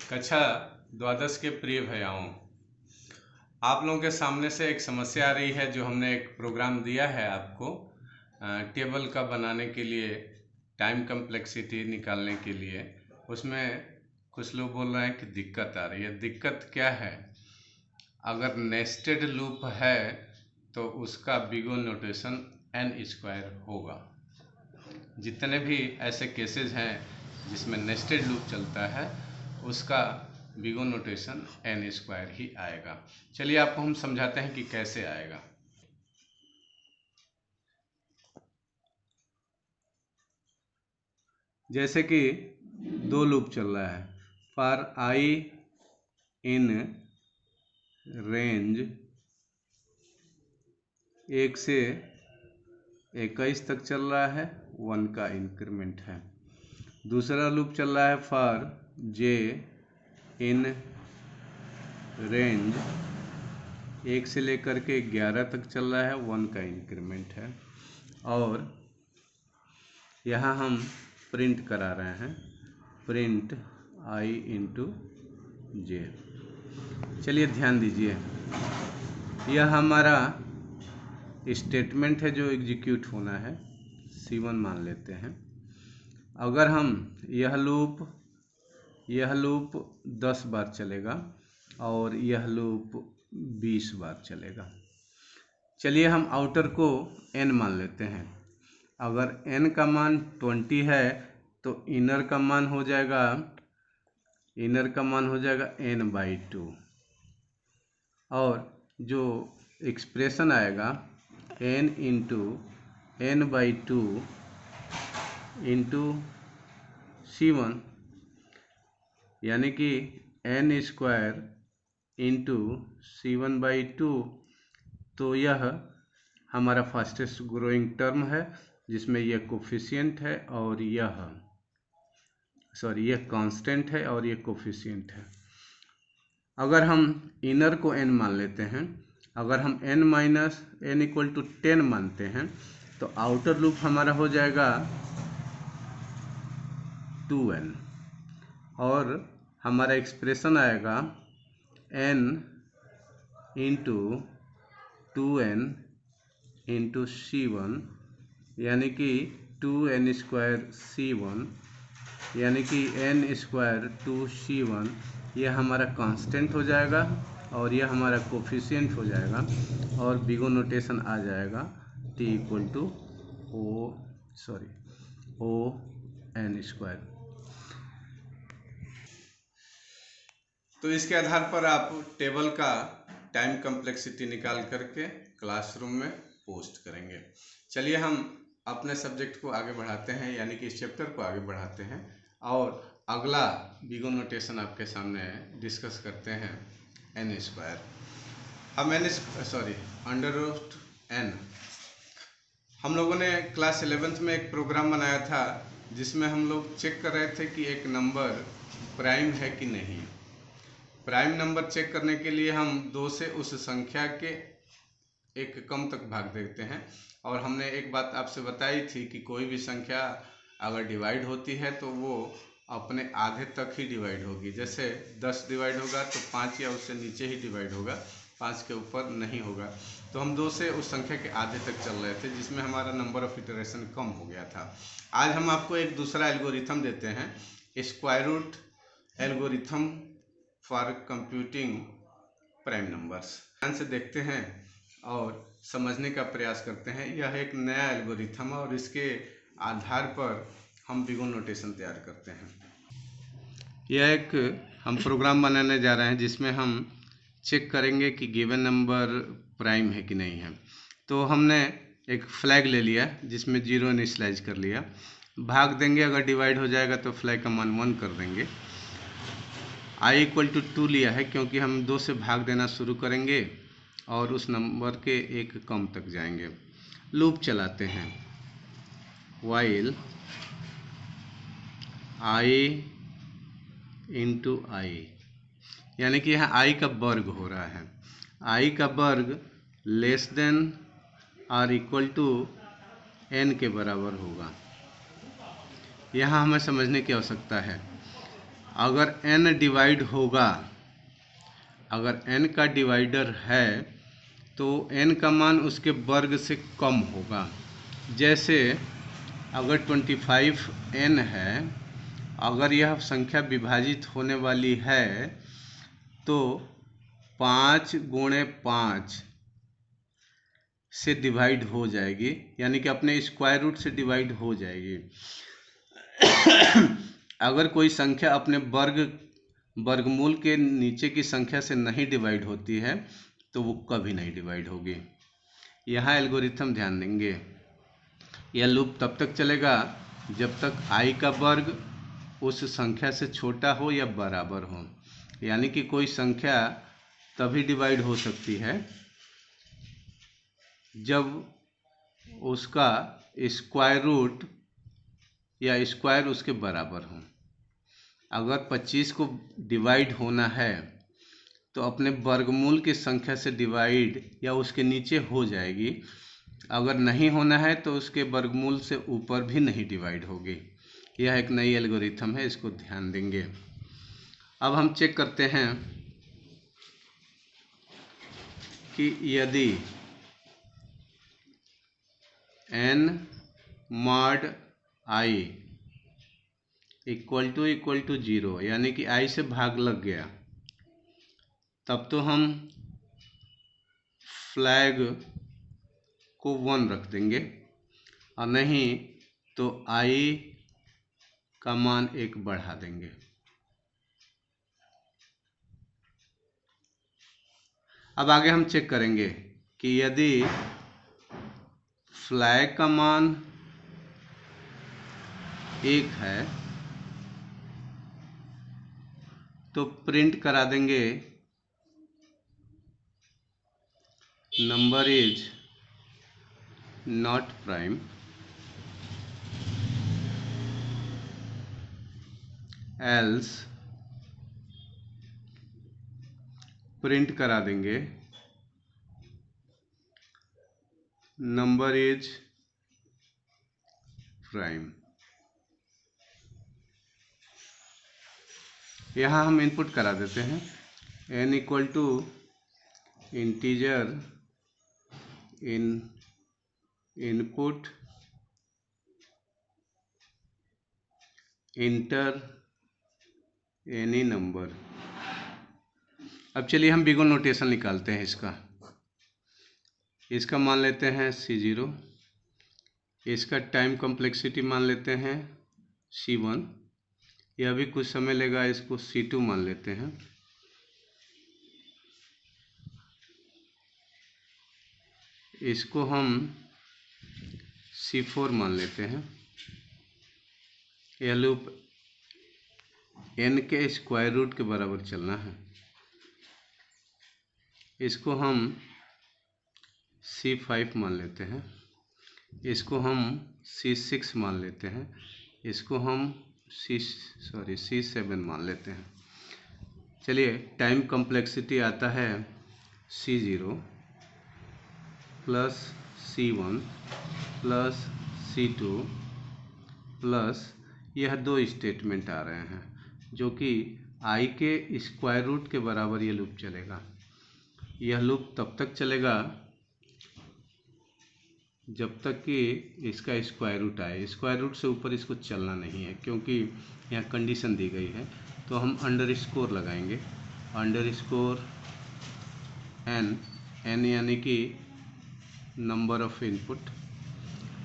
कक्षा द्वादश के प्रिय भैयाओं, आप लोगों के सामने से एक समस्या आ रही है। जो हमने एक प्रोग्राम दिया है आपको टेबल का बनाने के लिए, टाइम कम्प्लेक्सिटी निकालने के लिए, उसमें कुछ लोग बोल रहे हैं कि दिक्कत आ रही है। दिक्कत क्या है? अगर नेस्टेड लूप है तो उसका बिगो नोटेशन n² होगा। जितने भी ऐसे केसेस हैं जिसमें नेस्टेड लूप चलता है उसका बिगो नोटेशन n² ही आएगा। चलिए आपको हम समझाते हैं कि कैसे आएगा। जैसे कि दो लूप चल रहा है। फॉर i इन रेंज 1 से 21 तक चल रहा है, 1 का इंक्रीमेंट है। दूसरा लूप चल रहा है फॉर j इन रेंज 1 से लेकर के 11 तक चल रहा है, 1 का इंक्रीमेंट है। और यहाँ हम प्रिंट करा रहे हैं, प्रिंट i इंटू जे। चलिए ध्यान दीजिए, यह हमारा स्टेटमेंट है जो एग्जीक्यूट होना है। C1 मान लेते हैं। अगर हम यह लूप 10 बार चलेगा और यह लूप 20 बार चलेगा। चलिए हम आउटर को n मान लेते हैं। अगर n का मान 20 है तो इनर का मान हो जाएगा n/2। और जो एक्सप्रेशन आएगा n into n/2 into C1, यानी कि n² इंटू C1/2। तो यह हमारा फास्टेस्ट ग्रोइंग टर्म है जिसमें यह कोफिशिएंट है और यह कांस्टेंट है और यह कोफिशिएंट है। अगर हम इनर को n मान लेते हैं, अगर हम n-(n) = 10 मानते हैं तो आउटर लूप हमारा हो जाएगा 2n और हमारा एक्सप्रेशन आएगा n into 2n into C1, यानी कि 2n² C1, यानी कि n² 2C1। यह हमारा कांस्टेंट हो जाएगा और यह हमारा कोफिशिएंट हो जाएगा और बिगो नोटेशन आ जाएगा t = ON²। तो इसके आधार पर आप टेबल का टाइम कम्प्लेक्सिटी निकाल करके क्लासरूम में पोस्ट करेंगे। चलिए हम अपने सब्जेक्ट को आगे बढ़ाते हैं, यानी कि इस चैप्टर को आगे बढ़ाते हैं और अगला बिगो नोटेशन आपके सामने डिस्कस करते हैं n²। हम √n। हम लोगों ने क्लास 11th में एक प्रोग्राम बनाया था जिसमें हम लोग चेक कर रहे थे कि एक नंबर प्राइम है कि नहीं। प्राइम नंबर चेक करने के लिए हम 2 से उस संख्या के एक कम तक भाग देते हैं। और हमने एक बात आपसे बताई थी कि कोई भी संख्या अगर डिवाइड होती है तो वो अपने आधे तक ही डिवाइड होगी। जैसे 10 डिवाइड होगा तो 5 या उससे नीचे ही डिवाइड होगा, 5 के ऊपर नहीं होगा। तो हम 2 से उस संख्या के आधे तक चल रहे थे जिसमें हमारा नंबर ऑफ इटरेशन कम हो गया था। आज हम आपको एक दूसरा एल्गोरिथम देते हैं, square root algorithm for computing prime numbers. ध्यान से देखते हैं और समझने का प्रयास करते हैं। यह एक नया एल्गोरिथम है और इसके आधार पर हम बिगो नोटेशन तैयार करते हैं। यह एक हम प्रोग्राम बनाने जा रहे हैं जिसमें हम चेक करेंगे कि गिवन नंबर प्राइम है कि नहीं है। तो हमने एक फ्लैग ले लिया जिसमें 0 इनिशियलाइज कर लिया, भाग देंगे। अगर डिवाइड हो जाएगा तो फ्लैग का मान 1 कर देंगे। i = 2 लिया है क्योंकि हम 2 से भाग देना शुरू करेंगे और उस नंबर के एक कम तक जाएंगे। लूप चलाते हैं, while i इंटू i, यानी कि यहाँ i का वर्ग हो रहा है। i का वर्ग <= n के बराबर होगा। यहाँ हमें समझने की आवश्यकता है, अगर n डिवाइड होगा, अगर n का डिवाइडर है तो n का मान उसके वर्ग से कम होगा। जैसे अगर 25n है, अगर यह संख्या विभाजित होने वाली है तो 5 गुणे 5 से डिवाइड हो जाएगी, यानी कि अपने स्क्वायर रूट से डिवाइड हो जाएगी। अगर कोई संख्या अपने वर्गमूल के नीचे की संख्या से नहीं डिवाइड होती है तो वो कभी नहीं डिवाइड होगी। यहाँ एल्गोरिथम ध्यान देंगे, यह लूप तब तक चलेगा जब तक i का वर्ग उस संख्या से छोटा हो या बराबर हो। यानी कि कोई संख्या तभी डिवाइड हो सकती है जब उसका स्क्वायर रूट या स्क्वायर उसके बराबर हो। अगर 25 को डिवाइड होना है तो अपने वर्गमूल की संख्या से डिवाइड या उसके नीचे हो जाएगी। अगर नहीं होना है तो उसके वर्गमूल से ऊपर भी नहीं डिवाइड होगी। यह एक नई एल्गोरिथम है, इसको ध्यान देंगे। अब हम चेक करते हैं कि यदि n mod i equal to 0, यानी कि i से भाग लग गया, तब तो हम फ्लैग को 1 रख देंगे, और नहीं तो i का मान 1 बढ़ा देंगे। अब आगे हम चेक करेंगे कि यदि फ्लैग का मान 1 है तो प्रिंट करा देंगे number is not prime, else print करा देंगे नंबर इज प्राइम। यहाँ हम इनपुट करा देते हैं n equal to integer in input enter any number. अब चलिए हम बिगुन नोटेशन निकालते हैं इसका मान लेते हैं C0, इसका टाइम कॉम्प्लेक्सिटी मान लेते हैं C1, यह भी कुछ समय लेगा, इसको C2 मान लेते हैं। इसको हम C4 मान लेते हैं। यह लूप n के स्क्वायर रूट के बराबर चलना है। इसको हम C5 मान लेते हैं, इसको हम C6 मान लेते हैं, इसको हम C7 मान लेते हैं। चलिए टाइम कॉम्प्लेक्सिटी आता है C0 plus C1 plus C2 plus यह 2 स्टेटमेंट आ रहे हैं जो कि i के स्क्वायर रूट के बराबर ये लूप चलेगा। यह लूप तब तक चलेगा जब तक कि इसका स्क्वायर रूट आए। स्क्वायर रूट से ऊपर इसको चलना नहीं है क्योंकि यहाँ कंडीशन दी गई है। तो हम अंडरस्कोर लगाएंगे, अंडरस्कोर n यानी कि नंबर ऑफ इनपुट,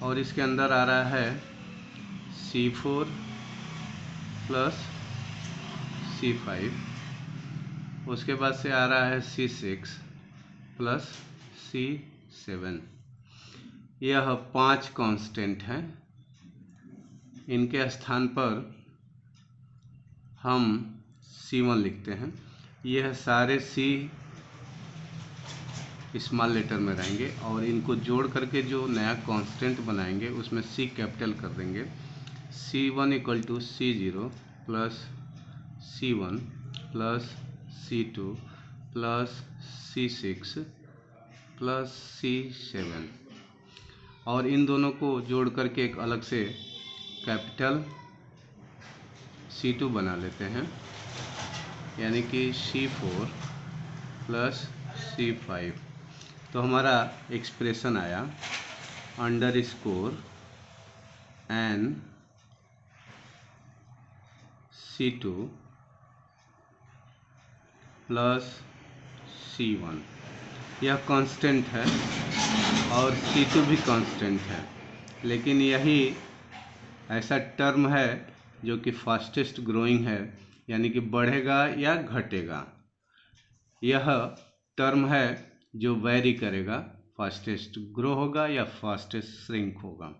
और इसके अंदर आ रहा है C4 प्लस C5, उसके बाद से आ रहा है C6 प्लस C7। यह 5 कांस्टेंट हैं। इनके स्थान पर हम C1 लिखते हैं। यह सारे C स्मॉल लेटर में रहेंगे और इनको जोड़ करके जो नया कांस्टेंट बनाएंगे उसमें C कैपिटल कर देंगे। C1 equal to C0 plus C1 plus C2 plus C6 plus C7, और इन दोनों को जोड़ करके एक अलग से कैपिटल C2 बना लेते हैं, यानी कि C4 प्लस C5। तो हमारा एक्सप्रेशन आया under score n C2 plus C1। यह कांस्टेंट है और C2 भी कांस्टेंट है, लेकिन यही ऐसा टर्म है जो कि फास्टेस्ट ग्रोइंग है, यानी कि बढ़ेगा या घटेगा। यह टर्म है जो वेरी करेगा, फास्टेस्ट ग्रो होगा या फास्टेस्ट श्रिंक होगा।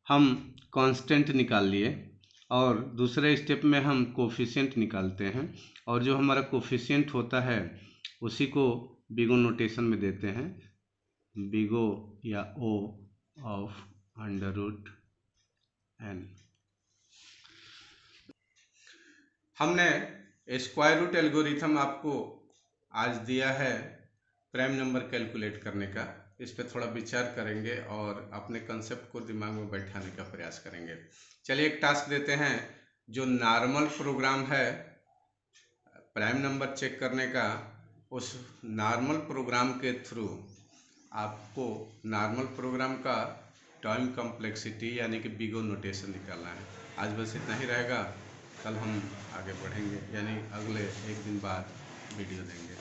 हम कांस्टेंट निकाल लिए और दूसरे स्टेप में हम कोफिशिएंट निकालते हैं, और जो हमारा कोफिशिएंट होता है उसी को बिगो नोटेशन में देते हैं, बिगो या ओ ऑफ अंडर रूट n। हमने स्क्वायर रूट एल्गोरिथम आपको आज दिया है प्राइम नंबर कैलकुलेट करने का। इस पर थोड़ा विचार करेंगे और अपने कंसेप्ट को दिमाग में बैठाने का प्रयास करेंगे। चलिए एक टास्क देते हैं। जो नॉर्मल प्रोग्राम है प्राइम नंबर चेक करने का, उस नॉर्मल प्रोग्राम के थ्रू आपको नॉर्मल प्रोग्राम का टाइम कॉम्प्लेक्सिटी यानी कि बिगो नोटेशन निकालना है। आज बस इतना ही रहेगा, कल हम आगे बढ़ेंगे, यानी अगले एक दिन बाद वीडियो देंगे।